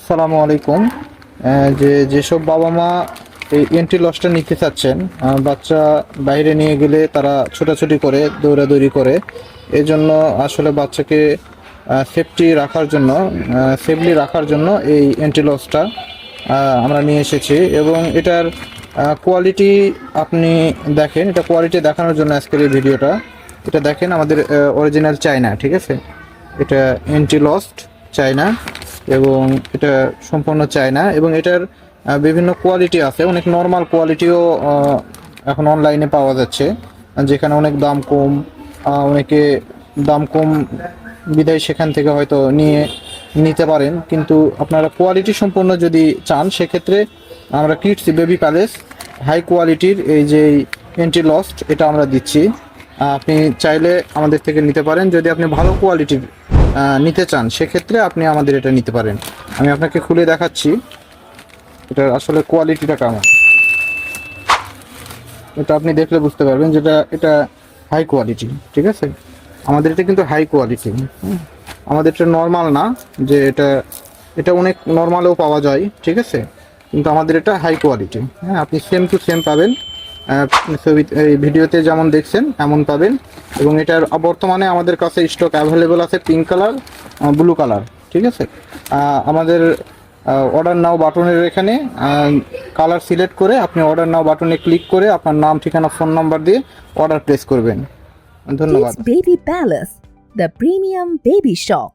আসসালামু আলাইকুম। যেসব বাবা মা এই এন্ট্রি লসটা নিতে চাচ্ছেন, বাচ্চা বাইরে নিয়ে গেলে তারা ছোটাছুটি করে দৌড়াদৌড়ি করে, এজন্য আসলে বাচ্চাকে সেফটি রাখার জন্য সেফলি রাখার জন্য এই এন্ট্রি লসটা আমরা নিয়ে এসেছি। এবং এটার কোয়ালিটি আপনি দেখেন, এটা কোয়ালিটি দেখানোর জন্য আজকের এই ভিডিওটা। এটা দেখেন, আমাদের অরিজিনাল চায়না, ঠিক আছে? এটা এন্ট্রি লস্ট চায়না এবং এটা সম্পূর্ণ চায়না। এবং এটার বিভিন্ন কোয়ালিটি আছে, অনেক নর্মাল কোয়ালিটিও এখন অনলাইনে পাওয়া যাচ্ছে, যেখানে অনেক দাম কম। অনেকে দাম কম বিধায় সেখান থেকে হয়তো নিতে পারেন, কিন্তু আপনারা কোয়ালিটি সম্পূর্ণ যদি চান সেক্ষেত্রে আমরা কিডস বেবি প্যালেস হাই কোয়ালিটির এই যে এন্ট্রি লস্ট এটা আমরা দিচ্ছি। আপনি চাইলে আমাদের থেকে নিতে পারেন। যদি আপনি ভালো কোয়ালিটির নিতে চান সেক্ষেত্রে আপনি আমাদের এটা নিতে পারেন। আমি আপনাকে খুলে দেখাচ্ছি এটার আসলে কোয়ালিটিটা কেমন। এটা আপনি দেখলে বুঝতে পারবেন যেটা এটা হাই কোয়ালিটি, ঠিক আছে? আমাদের এটা কিন্তু হাই কোয়ালিটি। আমাদের এটা নর্মাল না, যে এটা অনেক নর্মালেও পাওয়া যায়, ঠিক আছে? কিন্তু আমাদের এটা হাই কোয়ালিটি। হ্যাঁ, আপনি সেম টু সেম পাবেন, এই ভিডিওতে যেমন দেখছেন এমন পাবেন। এবং এটার বর্তমানে আমাদের কাছে স্টক অ্যাভেলেবল আছে পিঙ্ক কালার, ব্লু কালার, ঠিক আছে? আমাদের অর্ডার নাও বাটনের এখানে কালার সিলেক্ট করে আপনি অর্ডার নাও বাটনে ক্লিক করে আপনার নাম, ঠিকানা, ফোন নাম্বার দিয়ে অর্ডার প্লেস করবেন। ধন্যবাদ। Kids Baby Palace, the premium baby shop.